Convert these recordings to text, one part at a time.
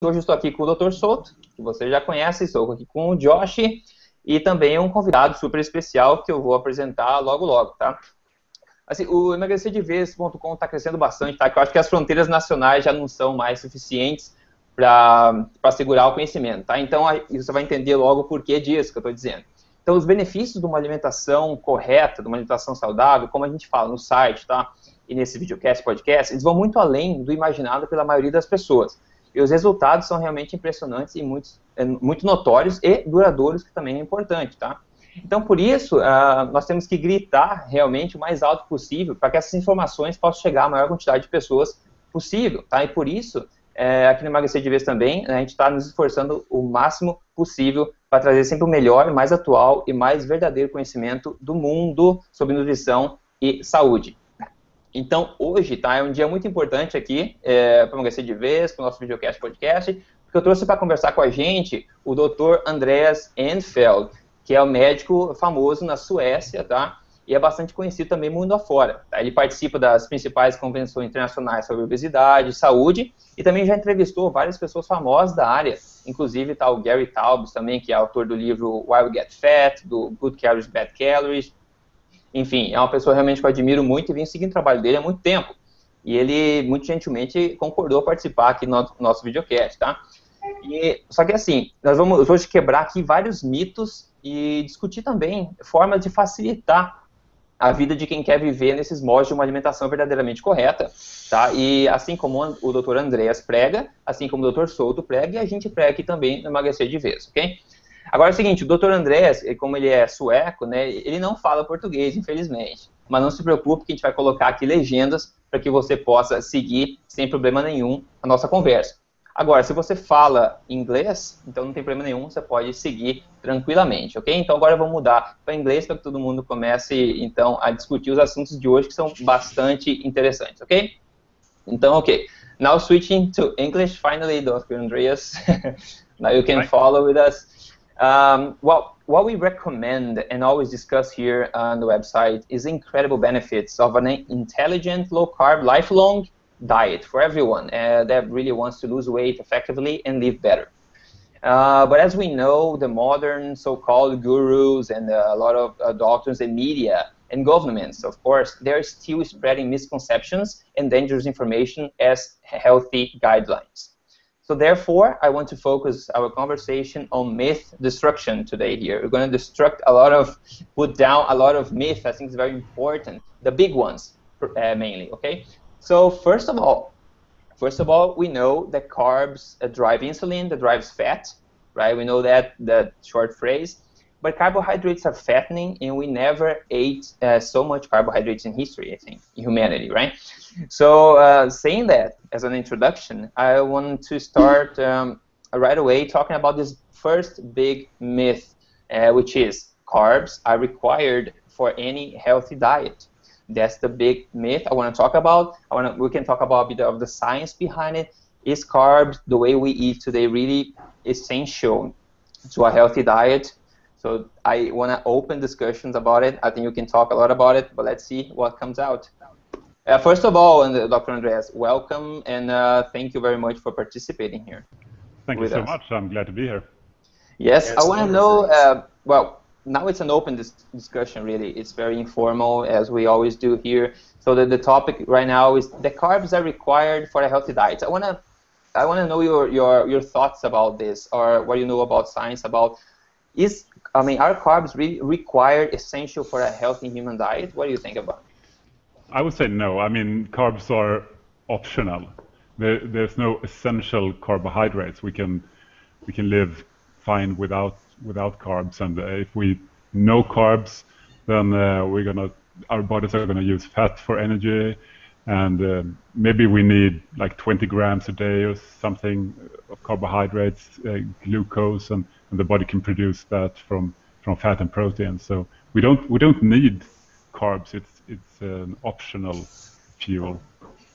hoje eu estou aqui com o Dr. Souto, que você já conhece, estou aqui com o Josh, e também um convidado super especial que eu vou apresentar logo logo, tá? Assim, o emagrecerdeves.com está crescendo bastante, tá? Que eu acho que as fronteiras nacionais já não são mais suficientes para segurar o conhecimento, tá? Então, você vai entender logo o porquê disso que eu estou dizendo. Então, os benefícios de uma alimentação correta, de uma alimentação saudável, como a gente fala no site, tá? E nesse videocast, podcast, eles vão muito além do imaginado pela maioria das pessoas. E os resultados são realmente impressionantes e muito notórios e duradouros, que também é importante, tá? Então, por isso, nós temos que gritar realmente o mais alto possível para que essas informações possam chegar à maior quantidade de pessoas possível, tá? E por isso, aqui no Emagrecer de Vez também, a gente está nos esforçando o máximo possível para trazer sempre o melhor, mais atual e mais verdadeiro conhecimento do mundo sobre nutrição e saúde. Então, hoje, tá, é um dia muito importante aqui para o Emagrecer de Vez, para o nosso videocast podcast, porque eu trouxe para conversar com a gente o Dr. Andreas Enfeldt, que é um médico famoso na Suécia, tá? E é bastante conhecido também mundo afora. Tá? Ele participa das principais convenções internacionais sobre obesidade e saúde, e também já entrevistou várias pessoas famosas da área, inclusive tá, o Gary Taubes também, que é autor do livro Why We Get Fat, do Good Calories, Bad Calories. Enfim, é uma pessoa realmente que eu admiro muito e venho seguindo o trabalho dele há muito tempo. E ele, muito gentilmente, concordou a participar aqui no nosso videocast, tá? Só que assim, nós vamos hoje quebrar aqui vários mitos e discutir também formas de facilitar a vida de quem quer viver nesses modos de uma alimentação verdadeiramente correta, tá? E assim como o Dr. Andreas prega, assim como o Dr. Souto prega, e a gente prega aqui também no Emagrecer de Vez, ok? Agora é o seguinte, o Dr. Andreas, como ele é sueco, né, ele não fala português, infelizmente, mas não se preocupe que a gente vai colocar aqui legendas para que você possa seguir sem problema nenhum a nossa conversa. Agora, se você fala inglês, então não tem problema nenhum, você pode seguir tranquilamente, ok? Então agora vamos mudar para inglês para que todo mundo comece, então, a discutir os assuntos de hoje que são bastante interessantes, ok? Então, ok. Now switching to English, finally, Dr. Andreas, now you can follow with us. Well, what we recommend and always discuss here on the website is the incredible benefits of an intelligent, low-carb, lifelong diet for everyone that really wants to lose weight effectively and live better. But as we know, the modern so-called gurus and a lot of doctors and media and governments, of course, they're still spreading misconceptions and dangerous information as healthy guidelines. So therefore, I want to focus our conversation on myth destruction today here. We're going to put down a lot of myths. I think it's very important, the big ones mainly, okay? So first of all, we know that carbs drive insulin, that drives fat, right? We know that short phrase. But carbohydrates are fattening, and we never ate so much carbohydrates in history, I think, in humanity, right? So saying that as an introduction, I want to start right away talking about this first big myth, which is carbs are required for any healthy diet. That's the big myth I want to talk about. We can talk about a bit of the science behind it. Is carbs, the way we eat today, really essential to a healthy diet? So I want to open discussions about it. I think you can talk a lot about it, but let's see what comes out. First of all, Dr. Andreas, welcome, and thank you very much for participating here. Thank you so much. I'm glad to be here. Yes, I want to know, well, now it's an open discussion, really. It's very informal, as we always do here. So the topic right now is the carbs are required for a healthy diet. I want to know your thoughts about this, or what you know about science about. Are carbs really required, essential for a healthy human diet? What do you think about it? I would say no. I mean, carbs are optional. There's no essential carbohydrates. We can live fine without carbs, and if we no carbs, then our bodies are gonna use fat for energy, and maybe we need like 20 grams a day or something of carbohydrates, glucose, and the body can produce that from fat and protein. So we don't need carbs. It's an optional fuel.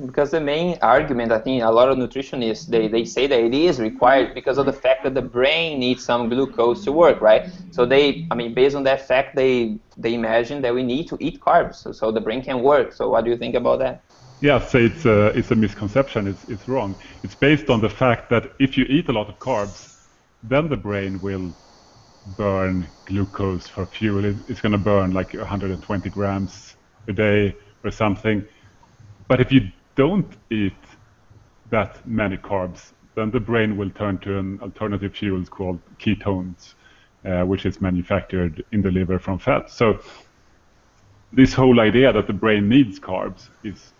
Because the main argument, I think, a lot of nutritionists, they say that it is required because of the fact that the brain needs some glucose to work, right? So based on that fact, they imagine that we need to eat carbs so the brain can work. So what do you think about that? Yeah, say it's a misconception. It's wrong. It's based on the fact that if you eat a lot of carbs, then the brain will burn glucose for fuel. It's going to burn like 120 grams a day or something. But if you don't eat that many carbs, then the brain will turn to an alternative fuel called ketones, which is manufactured in the liver from fat. So this whole idea that the brain needs carbs is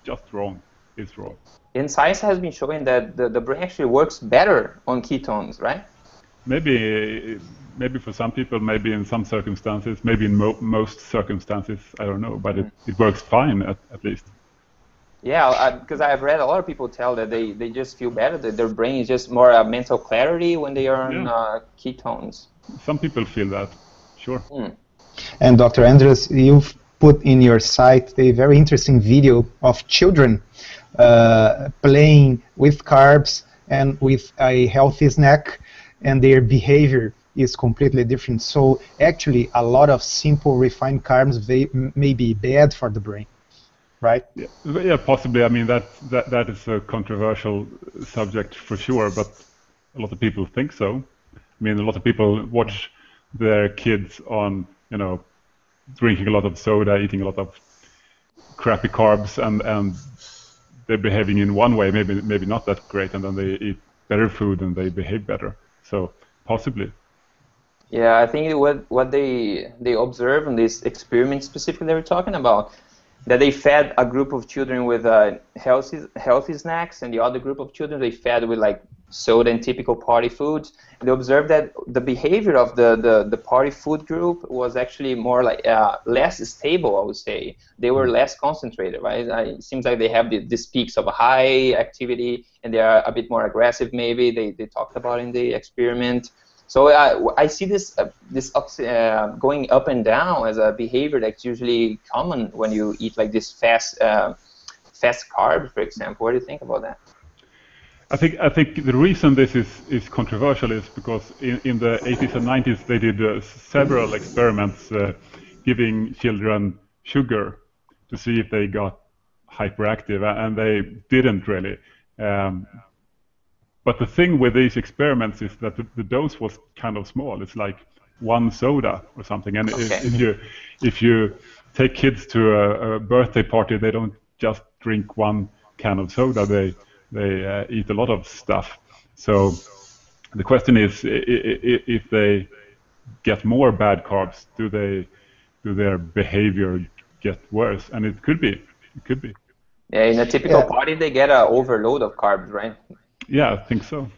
just wrong. It's wrong. And science has been showing that the brain actually works better on ketones, right? Maybe for some people, maybe in some circumstances, maybe in most circumstances, I don't know, but it works fine at least. Yeah, because I've read a lot of people tell that they just feel better, that their brain is just more mental clarity when they are on ketones. Some people feel that, sure. And Dr. Andres, you've put in your site a very interesting video of children playing with carbs and with a healthy snack, and their behavior is completely different. So actually, a lot of simple refined carbs may be bad for the brain, right? Yeah, possibly. I mean, that is a controversial subject for sure, but a lot of people think so. I mean, a lot of people watch their kids on, drinking a lot of soda, eating a lot of crappy carbs, and they're behaving in one way, maybe not that great, and then they eat better food and they behave better. So possibly. Yeah, I think what they observed in this experiment specifically they were talking about, that they fed a group of children with healthy snacks, and the other group of children they fed with like soda and typical party foods. And they observed that the behavior of the party food group was actually more like less stable, I would say. They were less concentrated, right? It seems like they have these peaks of a high activity, and they are a bit more aggressive maybe, they talked about in the experiment. So I see this going up and down as a behavior that's usually common when you eat like this fast carbs, for example. What do you think about that? I think the reason this is controversial is because in the 80s and 90s they did several experiments giving children sugar to see if they got hyperactive, and they didn't really. But the thing with these experiments is that the dose was kind of small. It's like one soda or something. And if you take kids to a birthday party, they don't just drink one can of soda. They eat a lot of stuff. So the question is, if they get more bad carbs, do their behavior get worse? And it could be. Yeah, in a typical party, they get an overload of carbs, right? Yeah, I think so.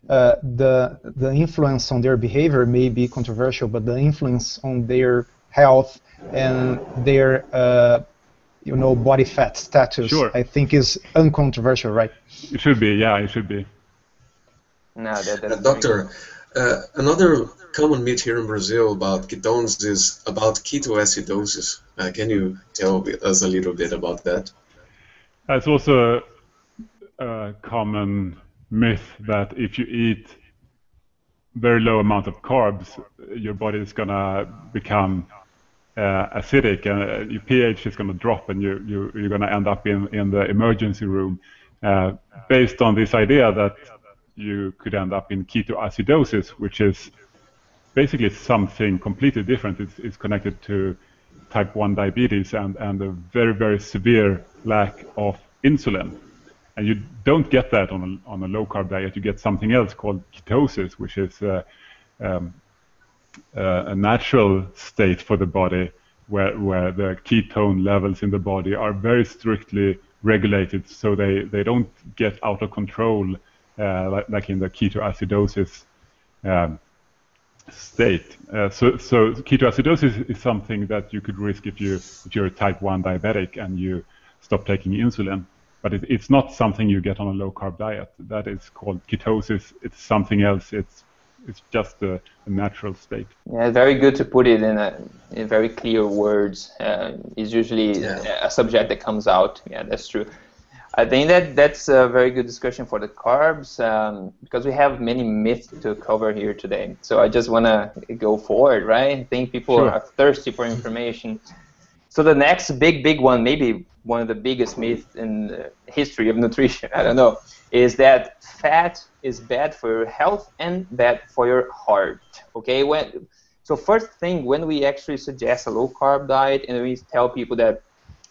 The influence on their behavior may be controversial, but the influence on their health and their body fat status, I think, is uncontroversial, right? It should be, yeah, it should be. No, Doctor, another common myth here in Brazil about ketones is about ketoacidosis. Can you tell us a little bit about that? It's also a common myth that if you eat very low amount of carbs, your body is going to become acidic, and your pH is going to drop, and you're going to end up in the emergency room, based on this idea that you could end up in ketoacidosis, which is basically something completely different. It's connected to type 1 diabetes and a very, very severe lack of insulin. And you don't get that on a low-carb diet. You get something else called ketosis, which is a natural state for the body where the ketone levels in the body are very strictly regulated, so they don't get out of control like in the ketoacidosis state. So ketoacidosis is something that you could risk if you're a type 1 diabetic and you stop taking insulin. But it's not something you get on a low-carb diet. That is called ketosis. It's something else. It's just a natural state. Yeah, very good to put it in very clear words. It's usually a subject that comes out. Yeah, that's true. I think that's a very good discussion for the carbs, because we have many myths to cover here today. So I just want to go forward, right? I think people are thirsty for information. So the next big one, maybe one of the biggest myths in the history of nutrition, I don't know, is that fat is bad for your health and bad for your heart. Okay, so first thing, when we actually suggest a low-carb diet and we tell people that,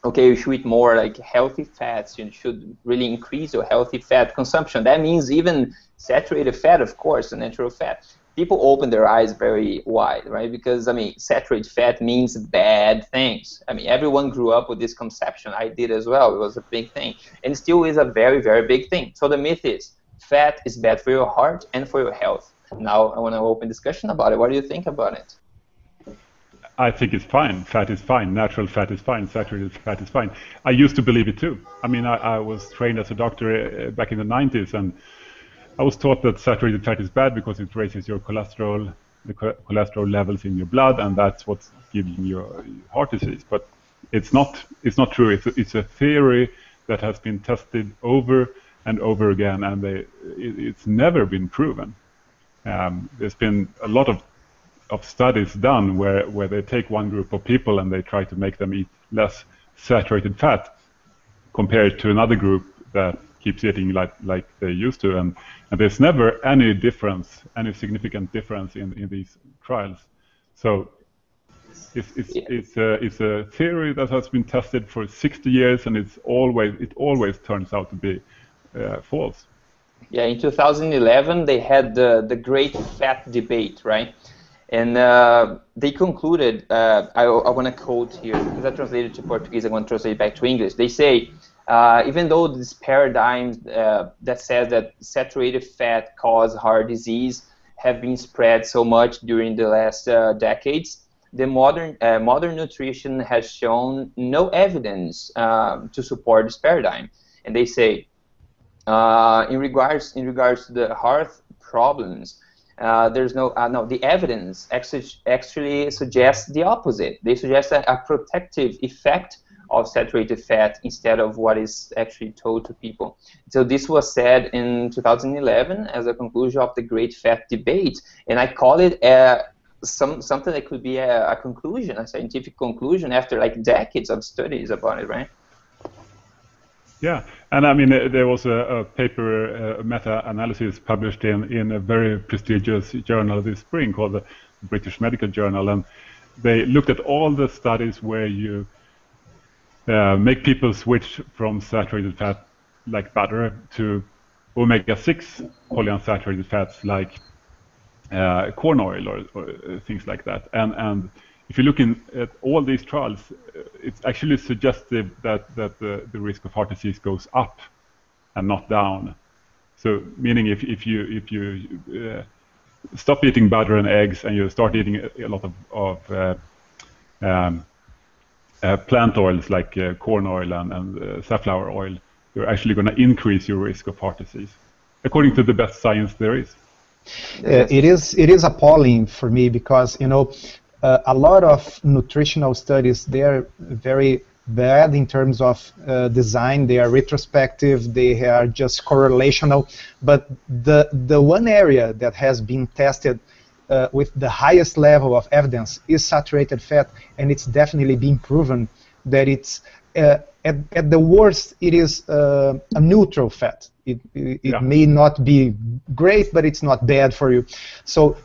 okay, you should eat more like healthy fats, you should really increase your healthy fat consumption. That means even saturated fat, of course, the natural fat. People open their eyes very wide, right? Because, I mean, saturated fat means bad things. I mean, everyone grew up with this conception. I did as well. It was a big thing. And still is a very, very big thing. So the myth is fat is bad for your heart and for your health. Now I want to open discussion about it. What do you think about it? I think it's fine. Fat is fine. Natural fat is fine. Saturated fat is fine. I used to believe it too. I mean, I was trained as a doctor back in the 90s, and I was taught that saturated fat is bad because it raises your cholesterol, the cholesterol levels in your blood, and that's what's giving you heart disease. But it's not true. It's a theory that has been tested over and over again, and it's never been proven. There's been a lot of studies done where they take one group of people and they try to make them eat less saturated fat compared to another group that keeps eating like they used to, and there's never any difference, any significant difference in these trials. So it's a theory that has been tested for 60 years, and it always turns out to be false. Yeah, in 2011 they had the Great Fat Debate, right? And they concluded, I want to quote here, because I translated to Portuguese, I want to translate back to English. They say, even though this paradigm that says that saturated fat causes heart disease have been spread so much during the last decades, the modern nutrition has shown no evidence to support this paradigm. And they say, in regards to the heart problems, there's no, the evidence actually suggests the opposite. They suggest a protective effect of saturated fat instead of what is actually told to people. So this was said in 2011 as a conclusion of the Great Fat Debate, and I call it something that could be a conclusion, a scientific conclusion after like decades of studies about it, right? Yeah, and I mean, there was a paper, a meta-analysis published in a very prestigious journal this spring called the British Medical Journal, and they looked at all the studies where you make people switch from saturated fat like butter to omega-6 polyunsaturated fats like corn oil or things like that. And if you look at all these trials, it's actually suggestive that the risk of heart disease goes up and not down. So meaning if you stop eating butter and eggs and you start eating a lot of plant oils like corn oil and safflower oil, you're actually going to increase your risk of heart disease, according to the best science there is. It is appalling for me because, you know, a lot of nutritional studies, they are very bad in terms of design. They are retrospective, they are just correlational, but the one area that has been tested with the highest level of evidence is saturated fat, and it's definitely been proven that it's at the worst it is a neutral fat. It may not be great, but it's not bad for you. So